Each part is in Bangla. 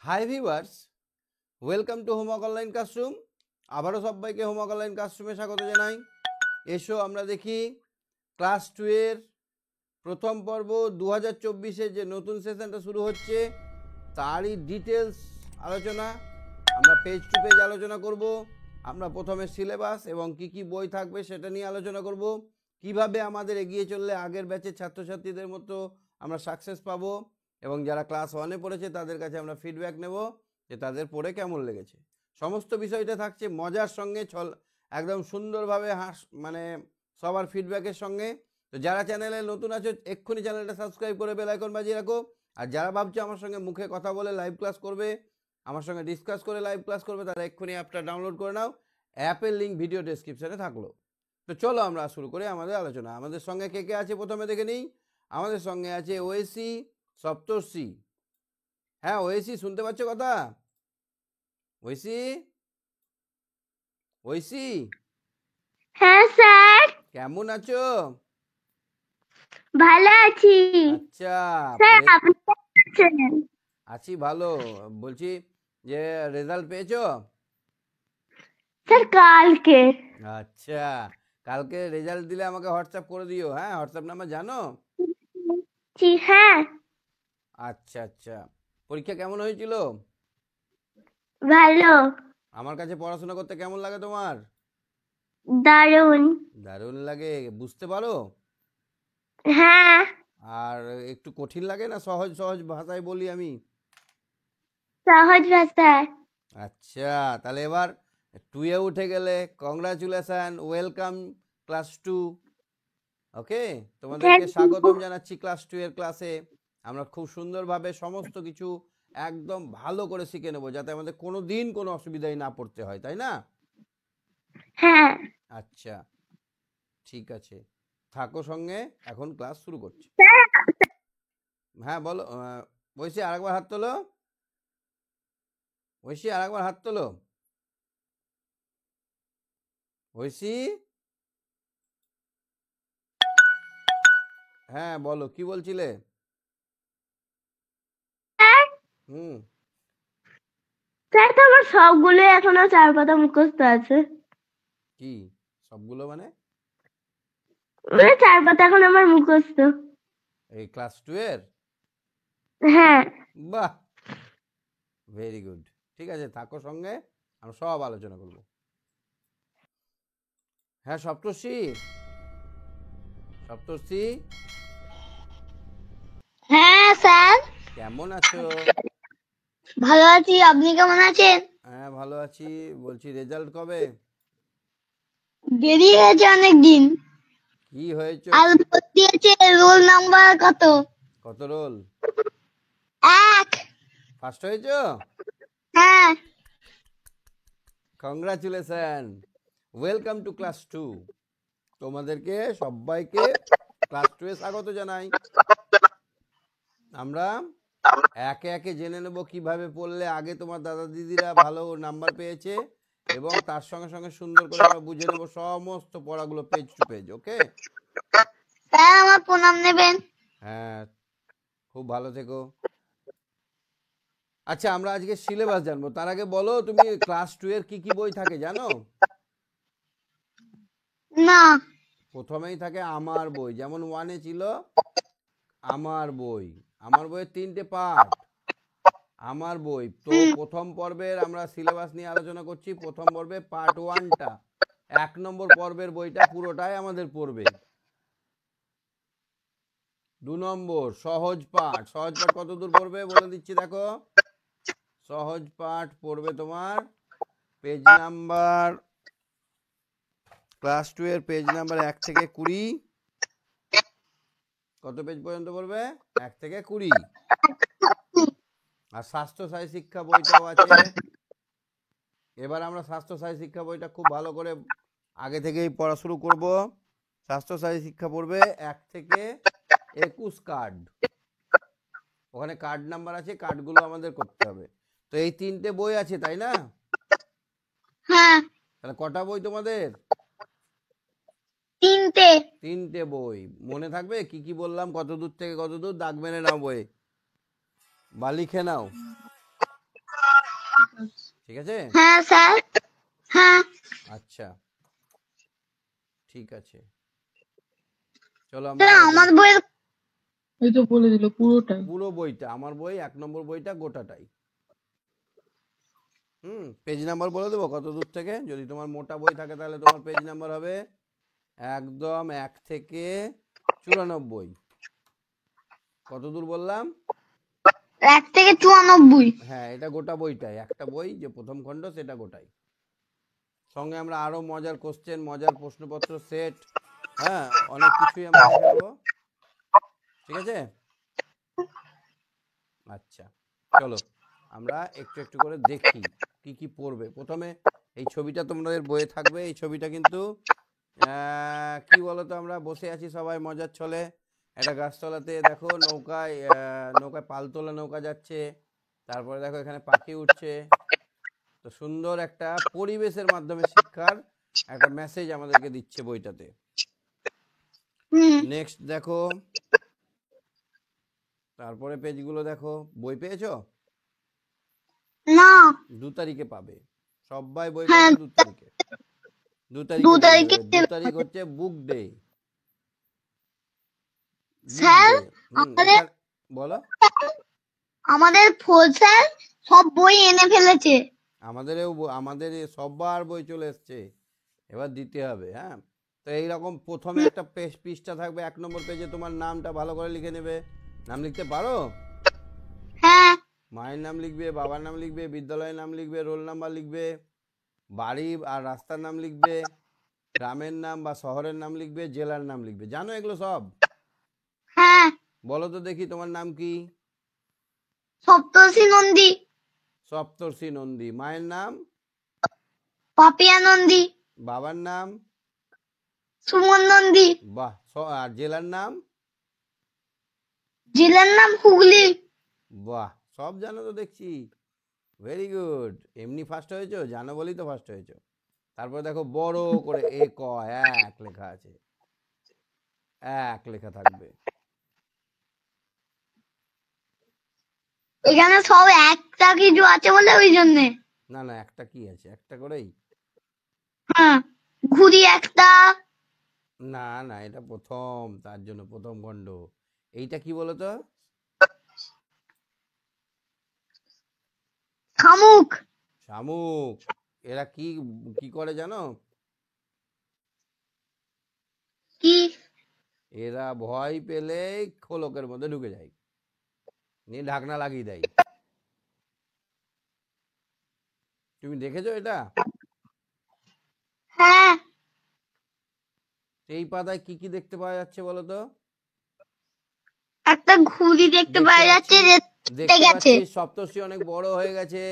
Hi viewers, welcome to homework online classroom. আবারও সবাইকে হোমওয়ার্ক অনলাইন ক্লাসরুমে স্বাগত জানাই। এসো আমরা দেখি ক্লাস 2 এর প্রথম পর্ব 2024-এর যে নতুন সেশনটা শুরু হচ্ছে তারই ডিটেলস আলোচনা। আমরা পেজ টু পেজ আলোচনা করব। আমরা প্রথমে সিলেবাস এবং কি কি বই থাকবে সেটা নিয়ে আলোচনা করব। কিভাবে আমাদের এগিয়ে চললে আগের ব্যাচের ছাত্রছাত্রীদের মতো আমরা সাকসেস পাবো এবং যারা ক্লাস 1-এ পড়েছে তাদের কাছে আমরা ফিডব্যাক নেব যে তাদের পড়ে কেমন লেগেছে। সমস্ত বিষয়টা থাকছে মজার সঙ্গে, একদম সুন্দরভাবে মানে সবার ফিডব্যাকের সঙ্গে। তো যারা চ্যানেলে নতুন আছো এক্ষুনি চ্যানেলটা সাবস্ক্রাইব করে বেল আইকন বাজিয়ে রাখো। আর যারা ভাবছো আমার সঙ্গে মুখে কথা বলে লাইভ ক্লাস করবে, আমার সঙ্গে ডিসকাস করে লাইভ ক্লাস করবে, তারা এক্ষুনি অ্যাপটা ডাউনলোড করে নাও। অ্যাপের লিঙ্ক ভিডিও ডেসক্রিপশনে থাকলো। তো চলো আমরা শুরু করি আমাদের আলোচনা। আমাদের সঙ্গে কে কে আছে প্রথমে দেখে নিই। আমাদের সঙ্গে আছে ওয়েসি, সপ্তর্ষি। হ্যাঁ ওয়েসি, শুনতে পাচ্ছ কথা? ওয়েসি, ওয়েসি হ্যাঁ স্যার, কেমন আছো? ভালো আছি। আচ্ছা, স্যার আপনি কেমন আছেন? আছি ভালো। বলছি যে রেজাল্ট পেয়েছো? স্যার কালকে। আচ্ছা, কালকে রেজাল্ট দিলে আমাকে হোয়াটসঅ্যাপ করে দিও। হ্যাঁ, হোয়াটসঅ্যাপ নাম্বার জানো? জি হ্যাঁ। আচ্ছা আচ্ছা, পরীক্ষা কেমন হয়েছিল? ভালো। আমার কাছে পড়াশোনা করতে কেমন লাগে তোমার? দারুণ। দারুণ লাগে, বুঝতে পারো? হ্যাঁ। আর একটু কঠিন লাগে না সহজ সহজ ভাষায় বলি আমি? সহজ ভাষায়। আচ্ছা, তাহলে এবার 2-এ উঠে গেলে কংগ্রাচুলেশন, ওয়েলকাম ক্লাস 2। ওকে, তোমাদেরকে থ্যাংক ইউ। স্বাগতম জানাচ্ছি ক্লাস 2 এর ক্লাসে। আমরা খুব সুন্দরভাবে সমস্ত কিছু একদম ভালো করে শিখে নেবো যাতে আমাদের কোনো দিন কোনো অসুবিধায় না পড়তে হয়, তাই না? হ্যাঁ। আচ্ছা, ঠিক আছে, থাকো সঙ্গে, এখন ক্লাস শুরু করছি। স্যার হ্যাঁ বলো। ঐশী আরেকবার হাত তোলো। ঐশী আরেকবার হাত তোলো। ঐশী, হ্যাঁ বলো, কি বলছিলে? স্যার, হুম। স্যার তো আমার সবগুলো এখনো 4 পাতা মুখস্থ আছে। কি সবগুলো মানে? মানে 4 পাতা এখন আমার মুখস্থ। এই ক্লাস 2 এর? হ্যাঁ। বাহ, ভেরি গুড। ঠিক আছে, থাকো সঙ্গে, আমরা সব আলোচনা করব। হ্যাঁ সপ্তর্ষি, সপ্তর্ষি হ্যাঁ স্যার, কেমন আছো? ভালো আছি। আপনি কেমন আছেন? হ্যাঁ ভালো আছি। বলছি রেজাল্ট কবে? দেরি হয়েছে অনেক দিন। কি হয়েছে? আর দিয়েছে রোল নাম্বার কত? কত রোল? 1। ফার্স্ট হয়েছো? হ্যাঁ। Congratulation, welcome to class 2। তোমাদেরকে সবাইকে ক্লাস 2 এ স্বাগত জানাই। আমরা একে একে জেনে নেব কিভাবে পড়লে আগে তোমার দাদা দিদিরা ভালো নাম্বার পেয়েছে এবং তার সঙ্গে সঙ্গে সুন্দর করে আমরা বুঝে নেব সমস্ত পড়াগুলো পেজ টু পেজ। ওকে? স্যার আমার প্রণাম নেবেন। হ্যাঁ, খুব ভালো থেকো। আচ্ছা, আমরা আজকে সিলেবাস জানবো। তার আগে বলো, তুমি ক্লাস 2 এর কি কি বই থাকে জানো? না। প্রথমেই থাকে আমার বই, যেমন 1-এ ছিল আমার বই। আমার বইয়ের 3টে পার্ট। আমার বই তো প্রথম পর্বের আমরা সিলেবাস নিয়ে আলোচনা করছি। প্রথম পর্বে পার্ট 1টা, 1 নম্বর পর্বের বইটা পুরোটাই আমাদের পড়বে। 2 নম্বর সহজ পাঠ। সহজ পাঠ কত দূর পড়বে বলে দিচ্ছি, দেখো। সহজ পাঠ পড়বে তোমার পেজ নাম্বার, ক্লাস 2 এর পেজ নাম্বার 1 থেকে 20। কত পেজ পর্যন্ত পড়বে? 1 থেকে 20। আর স্বাস্থ্য সাথী শিক্ষা বইটাও আছে। এবার আমরা স্বাস্থ্য সাথী শিক্ষা বইটা খুব ভালো করে আগে থেকেই পড়া শুরু করব। স্বাস্থ্য সাথী শিক্ষা পড়বে 1 থেকে 21 কার্ড। ওখানে কার্ড নাম্বার আছে, কার্ডগুলো আমাদের করতে হবে। তো এই 3টে বই আছে, তাই না? হ্যাঁ। তাহলে কটা বই তোমাদের? 3টে। 3টে বই। মনে থাকবে কি কি বললাম, কত দূর থেকে কত দূর, দাগ মেরে নাও বই বা লিখে নাও। ঠিক আছে? হ্যাঁ স্যার। হ্যাঁ আচ্ছা, ঠিক আছে, চলো আমরা স্যার আলোচনা। আমার বইয়ের এই তো বলে দিল পুরোটাই। পুরো বইটা, আমার বই 1 নম্বর বইটা গোটাটাই। পেজ নাম্বার বলে দেবো কত দূর থেকে? যদি তোমার মোটা বই থাকে তাহলে তোমার পেজ নাম্বার হবে একদম 1 থেকে 94। কত দূর বললাম? 1 থেকে 94। হ্যাঁ, এটা গোটা বইটাই, একটা বই যে প্রথম খণ্ড সেটা গোটাই। সঙ্গে আমরা আরো মজার কোশ্চেন, মজার প্রশ্নপত্র সেট, হ্যাঁ, অনেক কিছুই আমরা দেখে নেবো। ঠিক আছে? আচ্ছা, চলো আমরা একটু একটু করে দেখি কি কি পড়বে। প্রথমে এই ছবিটা তোমাদের বইয়ে থাকবে। এই ছবিটা কিন্তু কি বলতো, আমরা বসে আছি সবাই মজার ছলে একটা গাছতলাতে, দেখো নৌকায় নৌকায় পালতোলা নৌকা যাচ্ছে, তারপরে দেখো এখানে পাখি উঠছে। তো সুন্দর একটা পরিবেশের মাধ্যমে শিক্ষার একটা মেসেজ আমাদেরকে দিচ্ছে বইটাতে। নেক্সট দেখো, তারপরে পেজগুলো দেখো। বই পেয়েছো? না। 2 তারিখে পাবে, সবাই বই হ্যাঁ, পাবে 2 তারিখে। 2 তারিখে 2 বই তারিখে দেবে। 2 তারিখ হচ্ছে বুক ডে। বুক স্যার ডে। আমাদের এখানে বলো। আমাদের ফোর স্যার সব বই এনে ফেলেছে। আমাদের সবার বই চলে এসছে, এবার দিতে হবে। হ্যাঁ, তো এইরকম প্রথমে একটা পৃষ্ঠা থাকবে, 1 নম্বর পেজে তোমার নামটা ভালো করে লিখে নেবে। নাম লিখতে পারো? হ্যাঁ মায়ের নাম লিখবে, বাবার নাম লিখবে, বিদ্যালয়ের নাম লিখবে, রোল নাম্বার লিখবে, বাড়ি আর রাস্তার নাম লিখবে, গ্রামের নাম বা শহরের নাম লিখবে, জেলার নাম লিখবে। জানো এগুলো সব? হ্যাঁ। বলো তো দেখি তোমার নাম কি? সপ্তর্ষি নন্দী। সপ্তর্ষি নন্দী। মায়ের নাম? পাপিয়া নন্দী। বাবার নাম? সুমন নন্দী। বাহ। আর জেলার নাম? জেলার নাম হুগলি। বাহ, সব জানো তো দেখছি, ভেরি গুড। এমনি ফার্স্ট হয়েছো, জানো বলেই তো ফার্স্ট হয়েছো। তারপর দেখো বড় করে এক লেখা আছে, এক লেখা থাকবে। এখানে সব একটা কিছু আছে বলে ওই জন্যে। না না, একটা কি আছে, একটা করেই। হ্যাঁ, ঘুড়ি একটা। না না, এটা প্রথম, তার জন্য প্রথম খণ্ড। এইটা কি বলতো? শামুক। শামুক। এরা কি কি করে জানো? কি? এরা ভয় পেলেই খোলকের মধ্যে ঢুকে যায়, নিয়ে ঢাকনা লাগিয়ে দেয়। তুমি দেখেছো এটা? হ্যাঁ, এই পাতায় কি কি দেখতে পাওয়া যাচ্ছে বলো তো? একটা ঘুড়ি দেখতে দেখতে পাওয়া যাচ্ছে যে কেটে দেখতে গেছে। পাচ্ছি সপ্তর্ষি অনেক বড় হয়ে গেছে,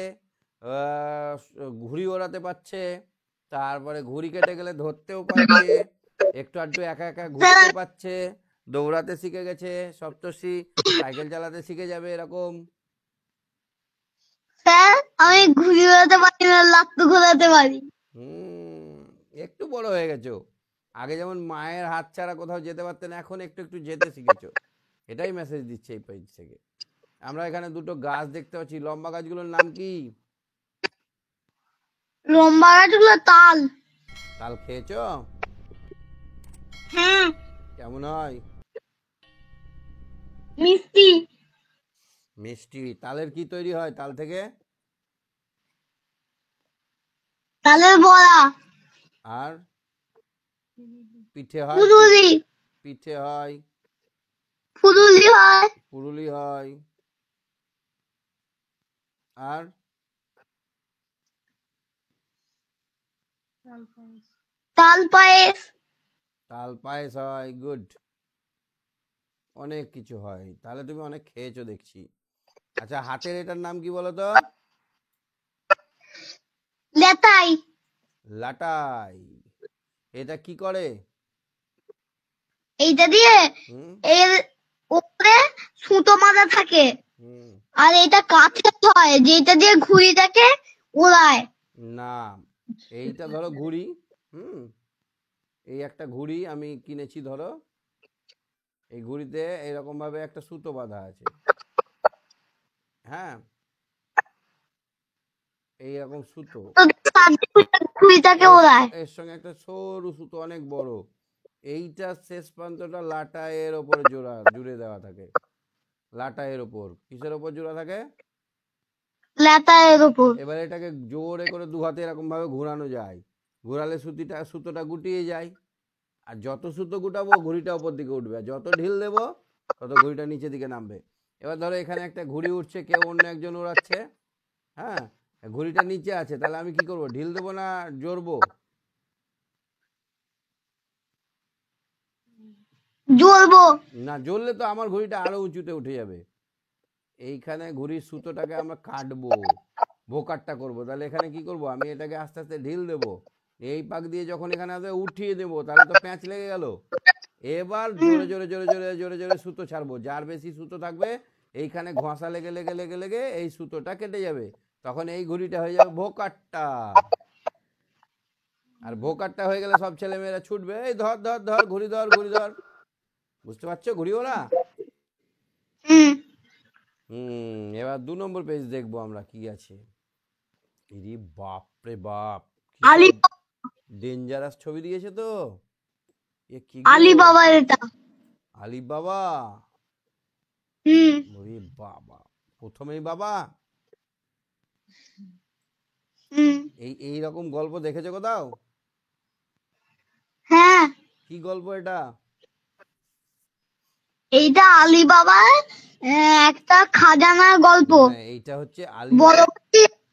ঘুড়ি ওড়াতে পারছে, তারপরে ঘুড়ি কেটে গেলে ধরতেও পারছে, একটু আধটু একা একা ঘুরতে পারছে, দৌড়াতে শিখে গেছে সপ্তর্ষি, সাইকেল চালাতে শিখে যাবে এরকম। স্যার আমি ঘুড়ি উড়াতে পারি না, লাট্টু ঘোরাতে পারি। একটু বড় হয়ে গেছো। আগে যেমন মায়ের হাত ছাড়া কোথাও যেতে পারতে না, এখন একটু একটু যেতে শিখেছো। এটাই মেসেজ দিচ্ছে এই পেজ থেকে। আমরা এখানে দুটো গাছ দেখতে পাচ্ছি, লম্বা গাছগুলোর নাম কি? লম্বা গাছগুলো তাল। তাল খেয়েছো? হ্যাঁ, কেমন হয়? মিষ্টি। মিষ্টি। তালের কি তৈরি হয় তাল থেকে? তালের বড়া। আর পিঠে হয়? ফুলুরি। পিঠে হয়, ফুলুরি হয়। পুরুলি হয়। আর তাল পায়েস। তাল পায়েস হয়। গুড, অনেক কিছু হয়, তাহলে তুমি অনেক খেয়েছো দেখছি। আচ্ছা, হাতের এটার নাম কি বলো তো? লেতাই। লাটাই। এটা কি করে? এইটা দিয়ে হুম এর উপরে সুতো বাঁধা থাকে, হুম আর এটা কাঠের হয় যেটা দিয়ে ঘুড়িটাকে উড়ায়। না, এইটা ধরো ঘুড়ি। হুম এই একটা ঘুড়ি আমি কিনেছি ধরো, এই ঘুড়িতে এরকম ভাবে একটা সুতো বাঁধা আছে। হ্যাঁ, এইরকম এরকম সুতো, তো ঘুড়িটাকে ওড়ায়। এর সঙ্গে একটা সরু সুতো অনেক বড়, এইটা শেষ প্রান্তটা লাটাইয়ের ওপরে জুড়ে দেওয়া থাকে। লাটাইয়ের ওপর কিসের ওপর জোড়া থাকে? লেতায়ের উপর। এবার এটাকে জোরে করে দু হাতে এরকম ভাবে ঘোরানো যায়, ঘোরালে সুতোটা গুটিয়ে যায়। আর যত সুতো গুটাবো ঘুড়িটা ওপর দিকে উঠবে, আর যত ঢিল দেবো তত ঘুড়িটা নিচের দিকে নামবে। এবার ধরো এখানে একটা ঘুড়ি উঠছে, কেউ অন্য একজন ওড়াচ্ছে, হ্যাঁ, ঘুড়িটা নিচে আছে, তাহলে আমি কি করব? ঢিল দেবো না জড়বো? জ্বলবো। না, জ্বললে তো আমার ঘুড়িটা আরো উঁচুতে উঠে যাবে। এইখানে ঘুড়ির সুতোটাকে আমরা কাটবো, ভোকারটা করব, তাহলে এখানে কি করব? আমি এটাকে আস্তে আস্তে ঢিল দেবো, এই পাক দিয়ে যখন এখানে আসবে উঠিয়ে দেবো, তাহলে তো প্যাঁচ লেগে গেল। এবার জোরে জোরে জোরে জোরে জোরে জোরে সুতো ছাড়বো, যার বেশি সুতো থাকবে এইখানে ঘষা লেগে লেগে লেগে লেগে এই সুতোটা কেটে যাবে, তখন এই ঘুড়িটা হয়ে যাবে ভোকারটা। আর ভোকারটা হয়ে গেলে সব ছেলে মেয়েরা ছুটবে, এই ধর ধর ধর ঘুড়ি ধর ঘুড়ি ধর। বুঝতে পারছো ঘুড়ি ওরা? এবার 2 নম্বর পেজ দেখবো আমরা কি আছে। ইরি বাপ রে বাপ, কি আলি সব ডেঞ্জারাস ছবি দিয়েছে তো। এ কি গো? আলি বাবা এটা। আলি বাবা? হুম। ওরে বাবা, প্রথমেই বাবা? হুম। এই রকম গল্প দেখেছো কোথাও? হ্যাঁ, কি গল্প এটা? এইটা আলি বাবার একটা খাজানার গল্প। না, এইটা হচ্ছে আলি, বড়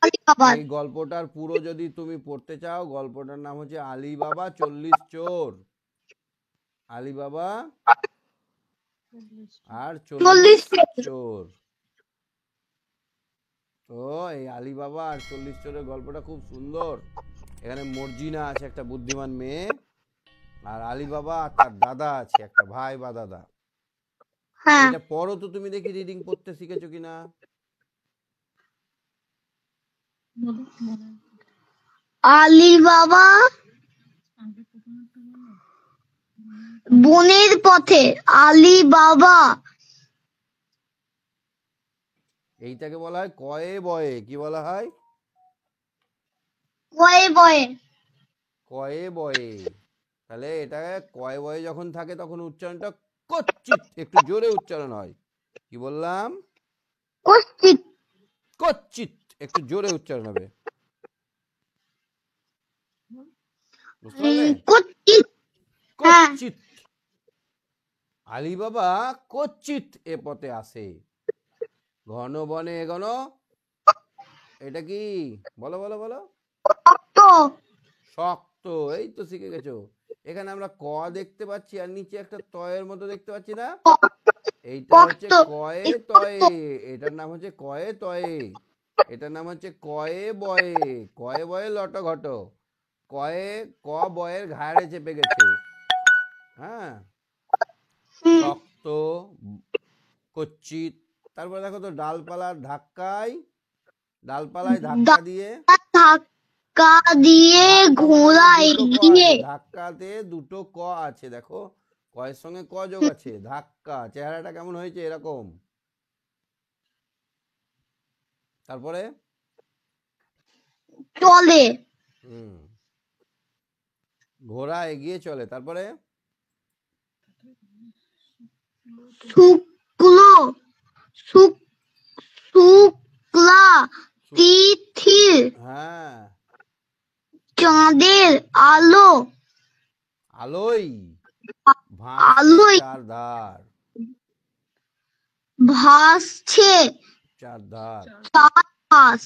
আলি বাবার। এই গল্পটার পুরো যদি তুমি পড়তে চাও, গল্পটার নাম হচ্ছে আলি বাবা 40 চোর। আলি বাবা আর 40 40 চোর। তো এই আলি বাবা আর 40 চোরের গল্পটা খুব সুন্দর। এখানে মর্জিনা আছে, একটা বুদ্ধিমান মেয়ে, আর আলি বাবা আর তার দাদা আছে, একটা ভাই বা দাদা। হ্যাঁ, এটা পড়ো তো তুমি, দেখি রিডিং পড়তে শিখেছো কিনা। বলো, মনে আলি বাবা আগে প্রথম একটা বলো। বনের পথে। আলি বাবা এইটাকে বলা হয় কয়ে বয়ে। কি বলা হয়? কয়ে বয়ে। কয়ে বয়ে। তাহলে এটা কয়ে বয়ে যখন থাকে তখন উচ্চারণটা কচ্চিৎ, একটু জোরে উচ্চারণ হয়। কি বললাম? কশ্চিৎ। কচ্চিৎ, একটু জোরে উচ্চারণ হবে। বুঝতে পারলে? কচ্চিৎ। হ্যাঁ। কচ্চিৎ। আলি বাবা কচ্চিৎ এ পথে আসে, ঘন বনে ঘন। এটা কি? বলো বলো বলো। রক্ত। শক্ত। এই তো শিখে গেছো। এখানে আমরা ক দেখতে পাচ্ছি, আর নিচে একটা তয়ের মতো দেখতে পাচ্ছি না? এইটা হচ্ছে রক্ত। কয়ে তয়ে, এটার নাম হচ্ছে কয়ে তয়ে। এটার নাম হচ্ছে কয়ে বয়ে। কয়ে বয়ে লট ঘট, কয়ে ক বয়ের ঘাড়ে চেপে গেছে। হ্যাঁ, হুম। শক্ত, কচ্ছিত। তারপরে দেখো তো, ডালপালায় ধাক্কা দিয়ে, ধাক্কা দিয়ে মানে ঘোড়া দুটো ক এগিয়ে। আছে, ধাক্কাতে দুটো ক আছে, দেখো কয়ের সঙ্গে ক যোগ আছে। ধাক্কা, চেহারাটা কেমন হয়েছে এরকম। তারপরে চলে। হুম, ঘোড়া এগিয়ে চলে। তারপরে শুক্লো শুক শুক্লা তিথির হ্যাঁ, চাঁদের আলো আলোই ভাসছে আলোয় চারধার। ভাসছে চারধার। চারপাশ।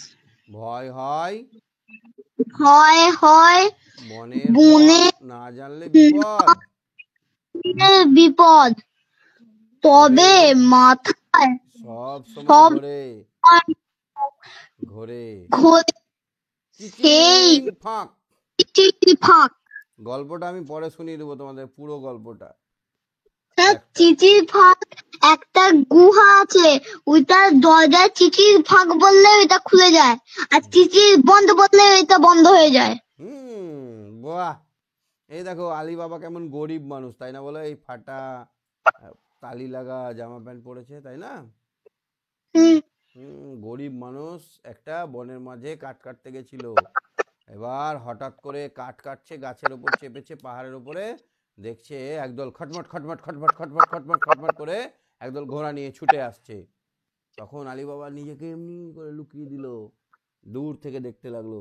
ভয় হয় হয় হয় বনের বনে পথ, না জানলে বিপদ। বিপদ। তবে তবে মাথায় সব সময় সব ঘোরে, ঘোরে ঘোরে সেই চিচিং ফাঁক। চিঠি ফাঁক। গল্পটা আমি পরে শুনিয়ে দেবো তোমাদের, পুরো গল্পটা। একটা চিঠির ফাঁক একটা গুহা আছে, ওইটার দরজায় চিঠির ফাঁক বললে ওইটা খুলে যায়, আর চিঠির বন্ধ বললে ওইটা বন্ধ হয়ে যায়। বাহ। এই দেখো আলী বাবা কেমন গরিব মানুষ, তাই না বলো? এই ফাটা তালি লাগা জামা প্যান্ট পরেছে, তাই না? হুম। গরিব মানুষ একটা বনের মাঝে কাঠ কাটতে গেছিল। এবার হঠাৎ করে কাঠ কাটছে, গাছের ওপর চেপেছে পাহাড়ের উপরে, দেখছে একদল খটমট খটমট খটমট খটমট খটমট খটমট করে একদল ঘোড়া নিয়ে ছুটে আসছে। তখন আলী বাবা নিজেকে এমনি করে লুকিয়ে দিল, দূর থেকে দেখতে লাগলো।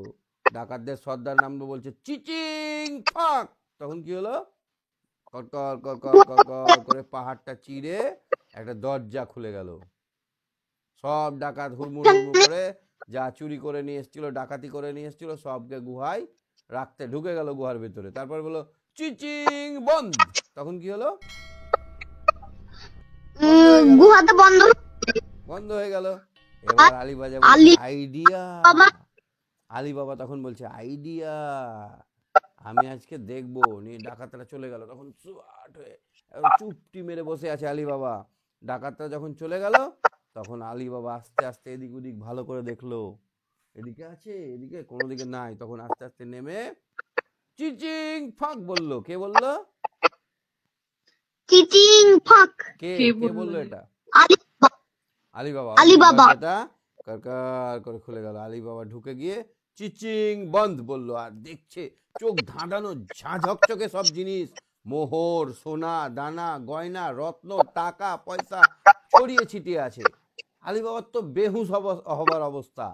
ডাকাতদের সর্দার নামলো, বলছে চিচিং ফাক। তখন কি হলো, কড়কড় কড়কড় কড়কড় করে পাহাড়টা চিরে একটা দরজা খুলে গেল। সব ডাকাত হুড়মুড় হুড়মুড় করে যা চুরি করে নিয়ে এসেছিল, ডাকাতি করে নিয়ে এসেছিল, সবকে গুহায় রাখতে ঢুকে গেল গুহার ভেতরে। তারপর বললো চিচিং বন্ধ। তখন কি হলো, গুহাটা বন্ধ। বন্ধ হয়ে গেল। এবার আলী বাবা আলী আইডিয়া, বাবা আলী বাবা তখন বলছে আইডিয়া, আমি আজকে দেখবো। নিয়ে ডাকাতরা চলে গেল। তখন সুয়াট হয়ে চুপটি মেরে বসে আছে আলী বাবা। ডাকাতরা যখন চলে গেল, তখন আলী বাবা আস্তে আস্তে এদিক ওদিক ভালো করে দেখলো, এদিকে আছে, এদিকে কোনো দিকে নাই। তখন আস্তে আস্তে নেমে চিচিং ফাক বললো। কে বললো? চিচিং ফাক। কে কে কে বললো? বললো এটা? আলী আলী বাবা। আলী বাবা। দরজাটা কারকার করে খুলে গেল। আলী বাবা ঢুকে গিয়ে চিচিং বন্ধ বললো। আর দেখছে চোখ ধাঁধানো ঝাঁঝকচকে সব জিনিস, মোহর, সোনা দানা, গয়না, রত্ন, টাকা পয়সা ছড়িয়ে ছিটিয়ে আছে। আলী বাবার তো বেহুশ হবার অবস্থা।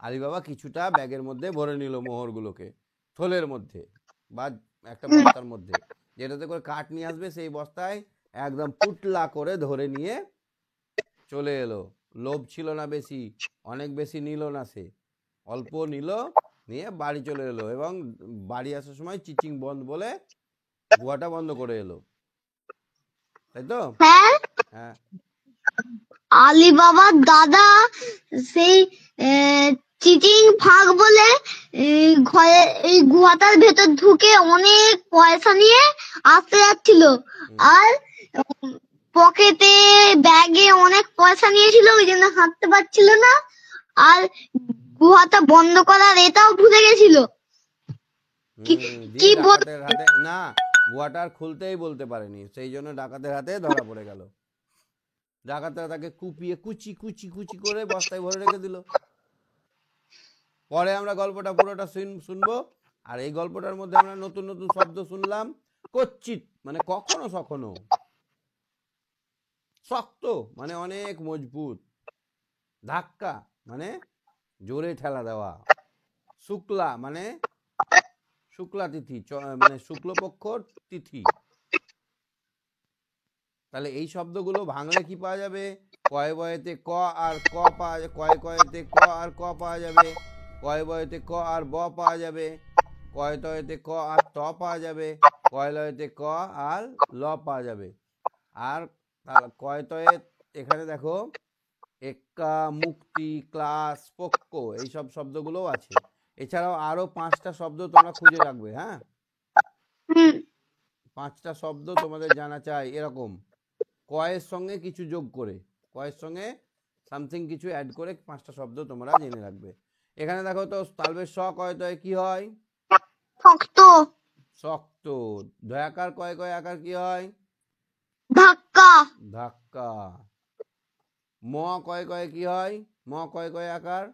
আলী বাবা কিছুটা ব্যাগের মধ্যে ভরে নিল মোহরগুলোকে, থলের মধ্যে বা একটা বস্তার মধ্যে, যেটাতে করে কাঠ নিয়ে আসবে, সেই বস্তায় একদম পুটলা করে ধরে নিয়ে চলে এলো। লোভ ছিল না বেশি, অনেক বেশি নিল না, সে অল্প নিল, নিয়ে বাড়ি চলে এলো। এবং বাড়ি আসার সময় চিচিং বন্ধ বলে গুহাটা বন্ধ করে এলো। তাই তো? হ্যাঁ, হ্যাঁ। আলী বাবার দাদা সেই চিচিং ফাক বলে ঘরে এই গুহাটার ভেতর ঢুকে অনেক পয়সা নিয়ে আসতে যাচ্ছিল। আর পকেটে ব্যাগে অনেক পয়সা নিয়েছিল, ওই জন্য হাঁটতে পারছিল না। আর গুহাটা বন্ধ করার এটাও ভুলে গেছিল। কি দিয়ে বল ডাকাতের হাতে না, গুহাটা আর খুলতেই বলতে পারেনি, সেই জন্য ডাকাতের হাতে ধরা পড়ে গেল। ডাকাতরা তাকে কুপিয়ে কুচি কুচি কুচি করে বস্তায় ভরে রেখে দিল। পরে আমরা গল্পটা পুরোটা শুনবো। আর এই গল্পটার মধ্যে আমরা নতুন নতুন শব্দ শুনলাম। কচ্চিত মানে কখনো সখনো, শক্ত মানে অনেক মজবুত, ধাক্কা মানে জোরে ঠেলা দেওয়া, শুক্লা মানে শুক্লা তিথি, মানে শুক্লপক্ষ তিথি। তাহলে এই শব্দগুলো ভাঙলে কি পাওয়া যাবে? কয় বয়েতে ক আর ক পাওয়া যাবে, কয় কয়েতে ক আর ক পাওয়া যাবে, কয় বয়েতে ক আর ব পাওয়া যাবে, কয় তয়েতে ক আর ত পাওয়া যাবে, কয় লয়েতে ক আর ল পাওয়া যাবে। আর কয় তয়ে এখানে দেখো এক্কা, মুক্তি, ক্লাস, পক্ষ, এইসব শব্দগুলোও আছে। এছাড়াও আরো 5টা শব্দ তোমরা খুঁজে রাখবে। হ্যাঁ, 5টা শব্দ তোমাদের জানা চাই। এরকম কয়ের সঙ্গে কিছু যোগ করে, কয়ের সঙ্গে সামথিং কিছু অ্যাড করে 5টা শব্দ তোমরা জেনে রাখবে। এখানে দেখো তো, তালবের শ কয় তয় কি হয়? শক্ত। শক্ত। দয়াকার কয় কয় আকার কি হয়? ধাক্কা। ধাক্কা। ম কয় কয় কি হয়? ম কয় কয় আকার?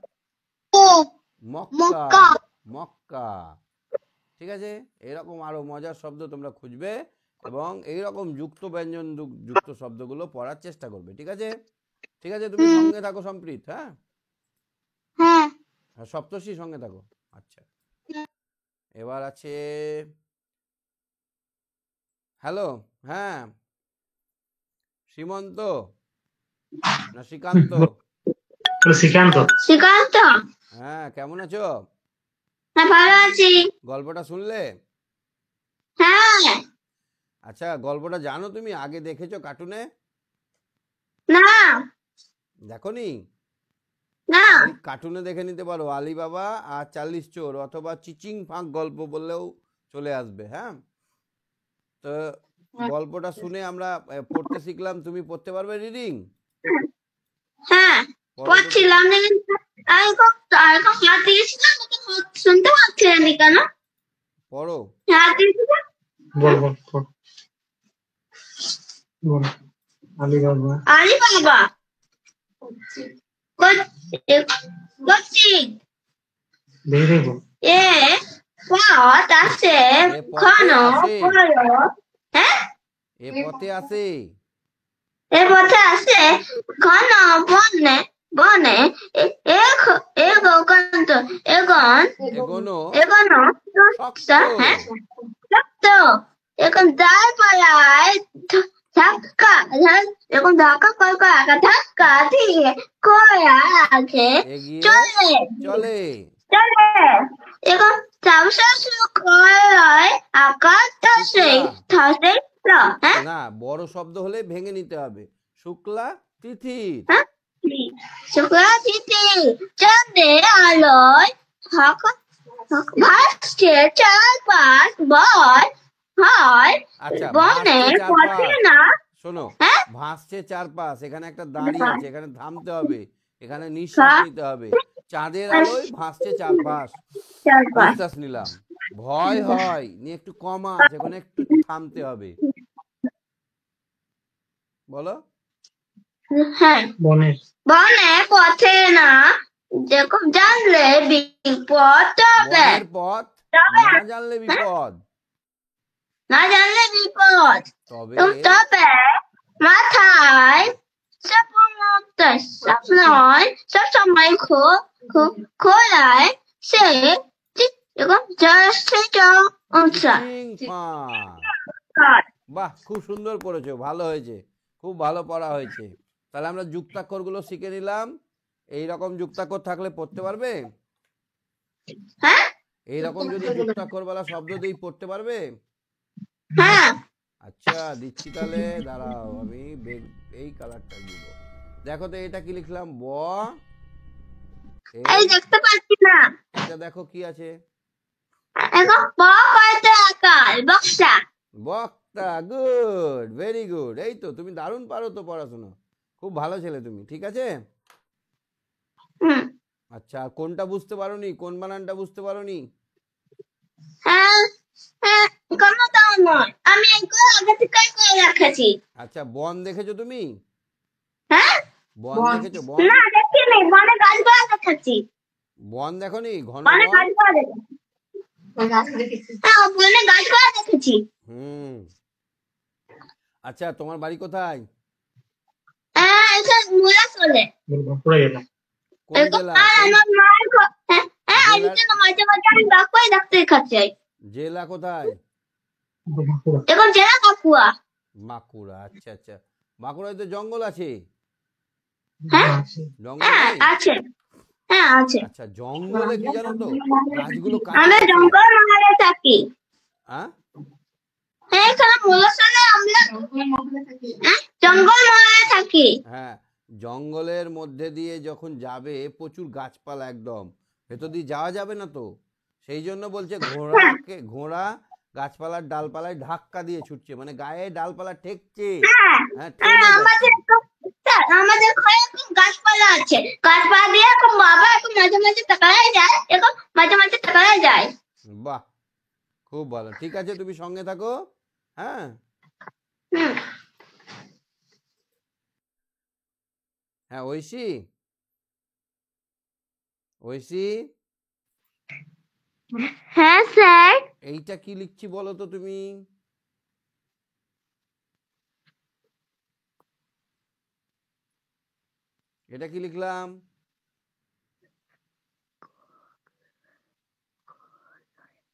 ও মক্কা। মক্কা। মক্কা। ঠিক আছে, এরকম আরো মজার শব্দ তোমরা খুঁজবে এবং এইরকম যুক্ত ব্যঞ্জন যুক্ত শব্দগুলো পড়ার চেষ্টা করবে। ঠিক আছে? ঠিক আছে, তুমি সঙ্গে থাকো সম্প্রীত। হ্যাঁ, হ্যাঁ, সপ্তর্ষি সঙ্গে থাকো। আচ্ছা, এবার আছে হ্যালো। হ্যাঁ, শ্রীমন্ত না শ্রীকান্ত? শ্রীকান্ত। শ্রীকান্ত। হ্যাঁ, কেমন আছো? হ্যাঁ, ভালো আছি। গল্পটা শুনলে? হ্যাঁ। আচ্ছা, গল্পটা জানো তুমি? আগে দেখেছো কার্টুনে? না। দেখোনি? না। কার্টুনে দেখে নিতে পারো, আলী বাবা আর 40 চোর, অথবা চিচিং ফাঁক গল্প বললেও চলে আসবে। হ্যাঁ, তো গল্পটা শুনে আমরা পড়তে শিখলাম। তুমি পড়তে পারবে রিডিং? হ্যাঁ, পড়ছিলাম। আমি হাত দিয়েছিলাম, শুনতে পাচ্ছিলাম কেন? পড়ো। হাত দিয়েছিলাম। বল বল বল বল। আলী বাবা। আলী বাবা। Coaching Very good. এ পথ আছে এ পথে ঘন আসে। বড় হ্যাঁ এ পথে আসে। এ পথে আছে ঘন বনে বনে এগন্ত এগোনো এগোনো শক্ত। হ্যাঁ তো এখন ডালপালায় ধাক্কা এখন ধাক্কা ধাক্কা দিয়ে কয়া আছে এগিয়ে চলে চলে। চলে এখন চামচা কয় আকাশ ধসে ধসে হ্যাঁ না, বড় শব্দ হলে ভেঙে নিতে হবে। শুক্লা তিথির। হ্যাঁ শুক্লা তিথি চাঁদের আলোয় ভাসছে চারপাশ বল হয় আচ্ছা, বনে ভাসছে পথে চারপাশ। না শোনো, হ্যাঁ ভাসছে চারপাশ, এখানে একটা দাড়ি আছে, এখানে থামতে হবে, এখানে নিঃশ্বাস নিতে হবে। চাঁদের আলোয় ভাসছে চারপাশ, চারপাশ নিঃশ্বাস নিলাম। ভয় হয় নিয়ে একটু কমা আছে, ওখানে একটু থামতে হবে। বলো। হ্যাঁ বনের বনে পথে না যেরকম জানলে বিপদ তবে বনের পথ না জানলে বিপদ, না জানলে বিপদ তবে তবে মাথায় সবসময় খোলায় সে এরকম চিং ফাঁ। বাহ, খুব সুন্দর পড়েছো, ভালো হয়েছে, খুব ভালো পড়া হয়েছে। তাহলে আমরা যুক্তাক্ষরগুলো শিখে নিলাম। এই রকম যুক্তাক্ষর থাকলে পড়তে পারবে? হ্যাঁ এইরকম যদি যুক্তাক্ষরওয়ালা শব্দ দিই পড়তে পারবে? হ্যাঁ আচ্ছা, দিচ্ছি তাহলে, দাঁড়াও, আমি এই কালারটা দিব। দেখো তো এটা কি লিখলাম, ব এই দেখতে পাচ্ছি না এটা দেখো কি আছে, এখন কয়টা আকার বক্সা বক্তা। Good, very good. এই তো তুমি দারুণ পারো তো পড়াশোনা, খুব ভালো ছেলে তুমি, ঠিক আছে। হুম আচ্ছা, কোনটা বুঝতে পারোনি, কোন বানানটা বুঝতে পারোনি? হ্যাঁ হ্যাঁ কোনো দাও নয় আমি এগুলো আগে থেকে করে রেখেছি আচ্ছা, বন দেখেছো তুমি? হ্যাঁ বন দেখেছো? বন, না দেখিনি বনে গাছপালা দেখেছি বন দেখোনি? ঘন বনে বন। গাছপালা দেখেছি হ্যাঁ বনে গাছপালা দেখেছি হুম। আচ্ছা, তোমার বাড়ি কোথায়? হ্যাঁ এটা মোলা চলে বাঁকুড়া জেলা। কোন জেলা? আর আমার মায়ের হ্যাঁ আমি জেলার তো মাঝে মাঝে আমি বাঁকুড়ায় ডাক্তার দেখাচ্ছি জেলা কোথায়? বাঁকুড়া। এখন জেলা বাঁকুড়া বাঁকুড়া। আচ্ছা আচ্ছা, বাঁকুড়ায় তো জঙ্গল আছে, হ্যাঁ জঙ্গল হ্যাঁ নেই? আছে হ্যাঁ আছে আচ্ছা, জঙ্গলে কি জানো তো, গাছগুলো আমরা কাছে জঙ্গল মহলে থাকি হ্যাঁ, হ্যাঁ এখানে মোলা চলে আমরা জঙ্গল মহলে থাকি হ্যাঁ, জঙ্গলের মধ্যে দিয়ে যখন যাবে প্রচুর গাছপালা, একদম ভেতর দিয়ে যাওয়া যাবে না তো, সেই জন্য বলছে ঘোড়া গাছপালার ডালপালায় ধাক্কা দিয়ে ছুটছে, মানে গায়ে ডালপালা ঠেকছে। হ্যাঁ হ্যাঁ, হ্যাঁ ঠেলে আমাদের যাচ্ছে। আমাদের ঘরে এখন গাছপালা আছে গাছপালা দিয়ে এখন বাবা এখন মাঝে মাঝে টাকায় যায় এখন মাঝে মাঝে টাকায় যায় বাহ, খুব ভালো, ঠিক আছে, তুমি সঙ্গে থাকো। হ্যাঁ হুম হ্যাঁ, ঐশী, ঐশী, হ্যাঁ স্যার এইটা কি লিখছি বলো তো তুমি? এটা কি লিখলাম?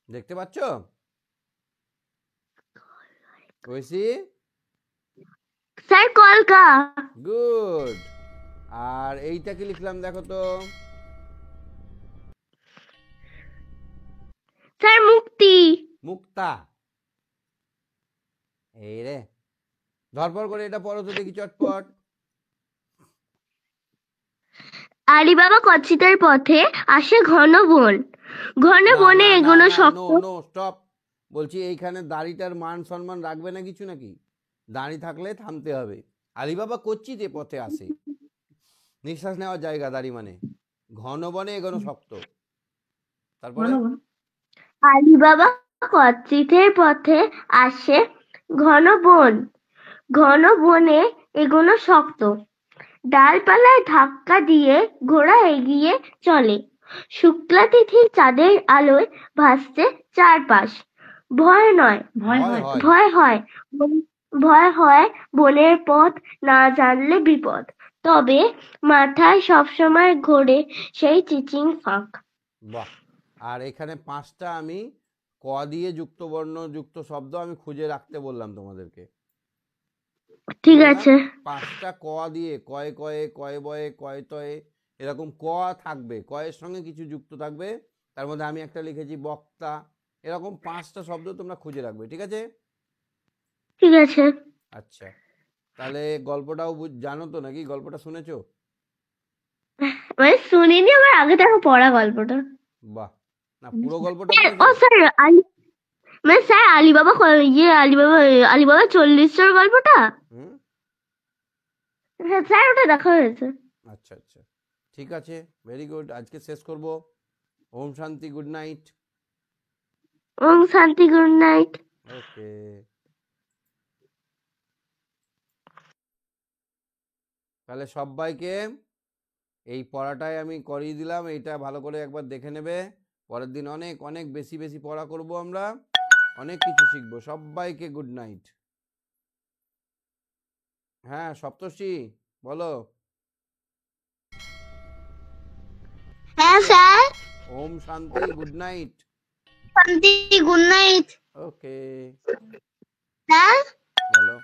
দেখতে পাচ্ছ ঐশী? স্যার কলকা গুড। আর এইটা কি লিখলাম দেখো তো? স্যার মুক্তি মুক্তা। এই রে, ধরপর করে এটা পড়ো তো দেখি চটপট। আলিবাবা কচ্ছিতের পথে আসে ঘন বন ঘন বনে এগোনো শক্ত নো স্টপ, বলছি এইখানে দাড়িটার মান সম্মান রাখবে না কিছু নাকি? দাড়ি থাকলে থামতে হবে। আলিবাবা কচ্ছিতে পথে আসে, নিঃশ্বাস নেওয়ার জায়গা, দাড়ি মানে ঘন বনে এগোনো শক্ত। তারপরে আলিবাবা কচ্ছিতের পথে আসে ঘন বনে এগোনো শক্ত ডালপালায় ধাক্কা দিয়ে ঘোড়া এগিয়ে চলে। শুক্লা তিথির চাঁদের আলোয় ভাসছে চারপাশ। ভয় নয়, ভয় হয় হয়। হয় ভয় হয় ভয় হয় বনের পথ না জানলে বিপদ। তবে মাথায় সবসময় ঘোরে সেই চিচিং ফাঁক। বাহ। আর এখানে 5টা আমি ক দিয়ে যুক্ত বর্ণ যুক্ত শব্দ আমি খুঁজে রাখতে বললাম তোমাদেরকে। ঠিক বললাম আছে, 5টা ক দিয়ে কয়ে কয়ে কয়ে বয়ে কয়ে তয়ে এরকম ক থাকবে, কয়ের সঙ্গে কিছু যুক্ত থাকবে, তার মধ্যে আমি একটা লিখেছি বক্তা। এরকম 5টা শব্দ তোমরা খুঁজে রাখবে, ঠিক আছে? ঠিক আছে। আচ্ছা, তাহলে গল্পটাও জানো তো নাকি? গল্পটা শুনেছো? মানে শুনিনি, আমার আগে থেকে পড়া গল্পটা। বাহ। না, পুরো গল্পটা ও শুনেছো? স্যার, মানে স্যার আলিবাবা আলিবাবা 40টার গল্পটা? হুম। হ্যাঁ স্যার, ওটা দেখা হয়েছে। আচ্ছা আচ্ছা, ঠিক আছে, ভেরি গুড। আজকে শেষ করব। ওম শান্তি, গুড নাইট। ওম শান্তি, গুড নাইট। ওকে। তাহলে সবাইকে এই পড়াটাই আমি করিয়ে দিলাম, এইটা ভালো করে একবার দেখে নেবে। পরের দিন অনেক অনেক বেশি বেশি পড়া করব, আমরা অনেক কিছু শিখবো। সবাইকে গুড নাইট। হ্যাঁ সপ্তর্ষি, বলো। হ্যাঁ স্যার। ওম শান্তি, গুড নাইট। শান্তি, গুড নাইট। ওকে, স্যার, বলো।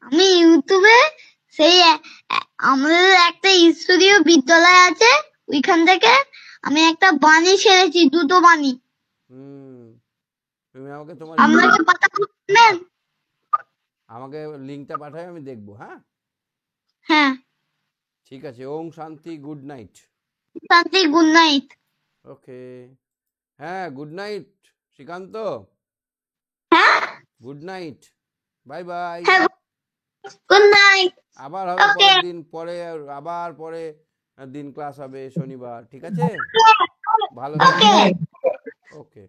আমি ইউটিউবে সেই আমাদের একটা স্টুডিও বিদ্যালয় আছে, ওইখান থেকে আমি একটা বাণী ছেড়েছি, দুটো বাণী। হুম, তুমি আমাকে তোমার আপনাকে পাঠাতে পারবেন? আমাকে লিঙ্কটা পাঠাও, আমি দেখবো। হ্যাঁ হ্যাঁ। ঠিক আছে। ওম শান্তি, গুড নাইট। শান্তি, গুড নাইট। ওকে। হ্যাঁ গুড নাইট শ্রীকান্ত, হ্যাঁ গুড নাইট, বাই বাই। হ্যাঁ, গুড নাইট। আবার হবে ওকে। পরের দিন, পরে আবার পরে দিন ক্লাস হবে শনিবার, ঠিক আছে? ভালো ওকে। ওকে।